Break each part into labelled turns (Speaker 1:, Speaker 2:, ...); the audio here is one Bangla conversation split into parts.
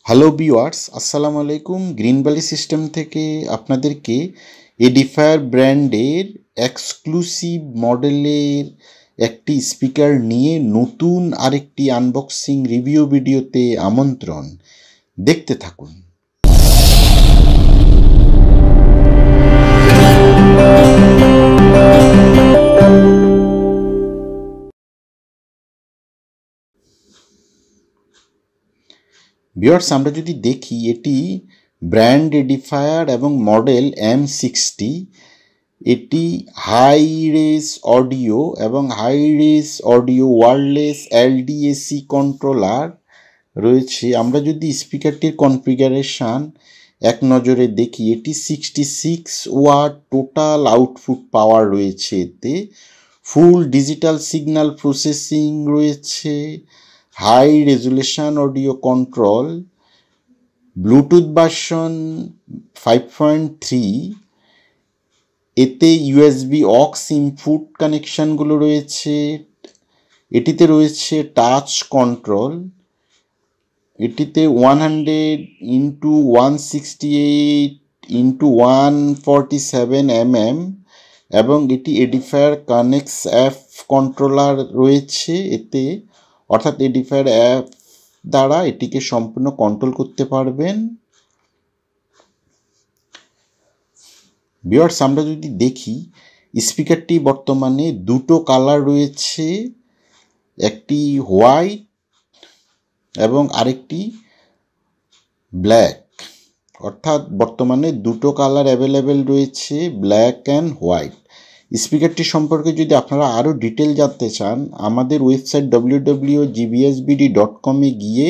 Speaker 1: হ্যালো ভিউয়ার্স, আসসালামু আলাইকুম। গ্রিন ভ্যালি সিস্টেম থেকে আপনাদেরকে এডিফায়ার ব্র্যান্ডের এক্সক্লুসিভ মডেলের একটি স্পিকার নিয়ে নতুন আরেকটি আনবক্সিং রিভিউ ভিডিওতে আমন্ত্রণ। দেখতে থাকুন। ভিউয়ার্স, আমরা যদি দেখি, এটি ব্র্যান্ড এডিফায়ার এবং মডেল M60। এটি হাই রেস অডিও এবং high res audio wireless LDAC controller রয়েছে। আমরা যদি স্পিকারটির কনফিগারেশন এক নজরে দেখি, এটি 66 ওয়াট টোটাল আউটপুট পাওয়ার রয়েছে। এতে ফুল ডিজিটাল সিগন্যাল প্রসেসিং রয়েছে, high resolution audio control, Bluetooth version 5.3। এতে USB অক্স ইনপুট কানেকশানগুলো রয়েছে। এটিতে রয়েছে টাচ কন্ট্রোল। এটিতে 100x168x147 এবং এটি এডিফায়ার কানেক্টস অ্যাপ কন্ট্রোলার রয়েছে এতে, অর্থাৎ এডিফায়ার অ্যাপ দ্বারা এটিকে সম্পূর্ণ কন্ট্রোল করতে পারবেন। ভিউয়ার্স, আমরা যদি দেখি, স্পিকারটি বর্তমানে দুটো কালার রয়েছে, একটি হোয়াইট এবং আরেকটি ব্ল্যাক। অর্থাৎ বর্তমানে দুটো কালার অ্যাভেলেবেল রয়েছে, ব্ল্যাক অ্যান্ড হোয়াইট। স্পিকারটি সম্পর্কে যদি আপনারা আরও ডিটেল জানতে চান, আমাদের ওয়েবসাইট www.gbsbd.com গিয়ে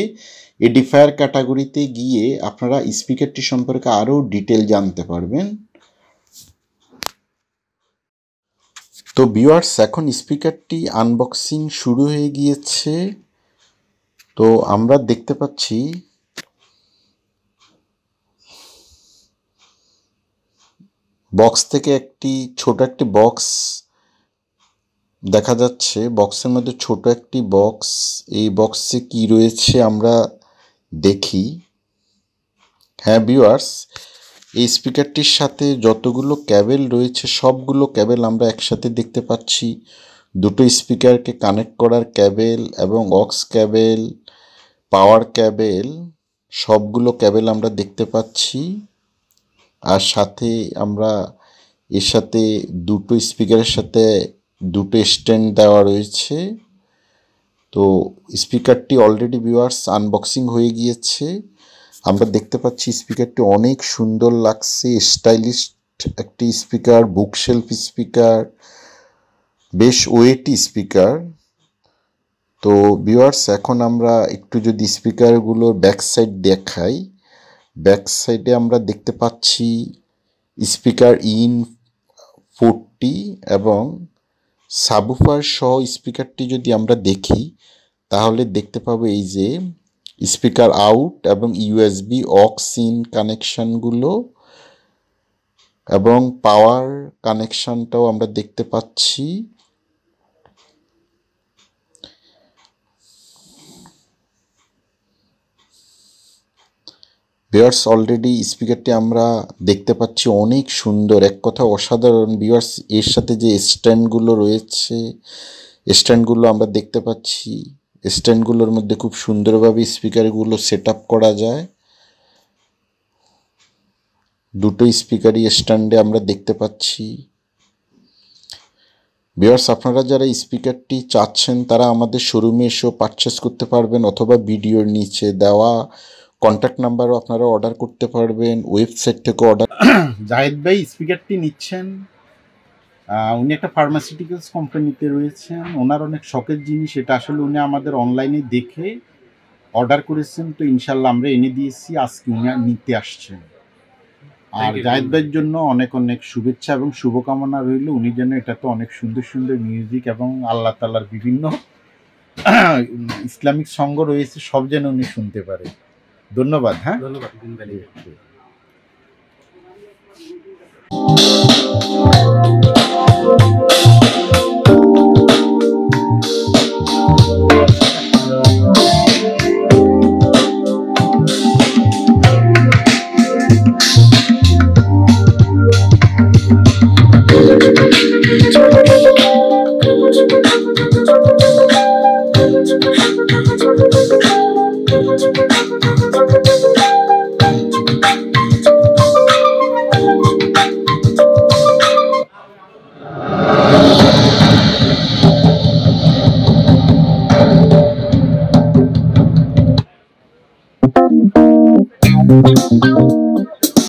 Speaker 1: এডিফায়ার ক্যাটাগরিতে গিয়ে আপনারা স্পিকারটি সম্পর্কে আরও ডিটেল জানতে পারবেন। তো ভিউয়ার্স, এখন স্পিকারটি আনবক্সিং শুরু হয়ে গিয়েছে। তো আমরা দেখতে পাচ্ছি বক্স থেকে ছোট একটি বক্স দেখা যাচ্ছে। বক্সের মধ্যে ছোট একটি বক্স। এই বক্সে কি রয়েছে আমরা দেখি। হ্যাঁ ভিউয়ার্স, এই স্পিকারটির সাথে যতগুলো ক্যাবেল রয়েছে সবগুলো ক্যাবেল আমরা একসাথে দেখতে পাচ্ছি। দুটো স্পিকারকে কানেক্ট করার ক্যাবেল এবং অক্স ক্যাবেল, পাওয়ার ক্যাবেল, সবগুলো ক্যাবেল আমরা দেখতে পাচ্ছি। আর সাথে আমরা এর সাথে দুটো স্পিকারের সাথে দুটো স্ট্যান্ড দেওয়া রয়েছে। তো স্পিকারটি অলরেডি ভিউয়ার্স আনবক্সিং হয়ে গিয়েছে। আমরা দেখতে পাচ্ছি স্পিকারটি অনেক সুন্দর লাগছে, স্টাইলিশ একটি স্পিকার, বুকশেলফ স্পিকার, বেশ ওয়েটি স্পিকার। তো ভিউয়ার্স, এখন আমরা একটু যদি স্পিকারগুলোর ব্যাক সাইড দেখাই, ব্যাক সাইডে আমরা দেখতে পাচ্ছি স্পিকার ইন 40 এবং সাবউফার সহ স্পিকারটি যদি আমরা দেখি তাহলে দেখতে পাবো এই যে স্পিকার আউট এবং USB অক্স ইন কানেকশানগুলো এবং পাওয়ার কানেকশানটাও আমরা দেখতে পাচ্ছি। ভিউয়ার্স, অলরেডি স্পিকারটি আমরা দেখতে পাচ্ছি অনেক সুন্দর, এক কথা অসাধারণ। ভিউয়ার্স, এর সাথে যে স্ট্যান্ডগুলো রয়েছে, স্ট্যান্ডগুলো আমরা দেখতে পাচ্ছি। স্ট্যান্ডগুলোর মধ্যে খুব সুন্দরভাবে স্পিকারগুলো সেট আপ করা যায়। দুটো স্পিকারই স্ট্যান্ডে আমরা দেখতে পাচ্ছি। ভিউয়ার্স, আপনারা যারা স্পিকারটি চাচ্ছেন তারা আমাদের শোরুমে এসেও পারচেস করতে পারবেন, অথবা ভিডিওর নিচে দেওয়া কন্ট্যাক্ট নাম্বারও আপনারা অর্ডার করতে পারবেন, ওয়েবসাইট থেকে অর্ডার। জাহিদ ভাই স্পিকারটি নিচ্ছেন, উনি একটা ফার্মাসিউটিক্যালস কোম্পানিতে রয়েছেন। ওনার অনেক শখের জিনিস এটা, আসলে উনি আমাদের অনলাইনে দেখে অর্ডার করেছেন। তো ইনশাল্লাহ আমরা এনে দিয়েছি, আজকে উনি নিতে আসছেন। আর জাহিদ ভাইয়ের জন্য অনেক অনেক শুভেচ্ছা এবং শুভকামনা রইল। উনি যেন এটাতে অনেক সুন্দর সুন্দর মিউজিক এবং আল্লাহ তাআলার বিভিন্ন ইসলামিক সঙ্গ রয়েছে সব যেন উনি শুনতে পারে। ধন্যবাদ। হ্যাঁ, ধন্যবাদ।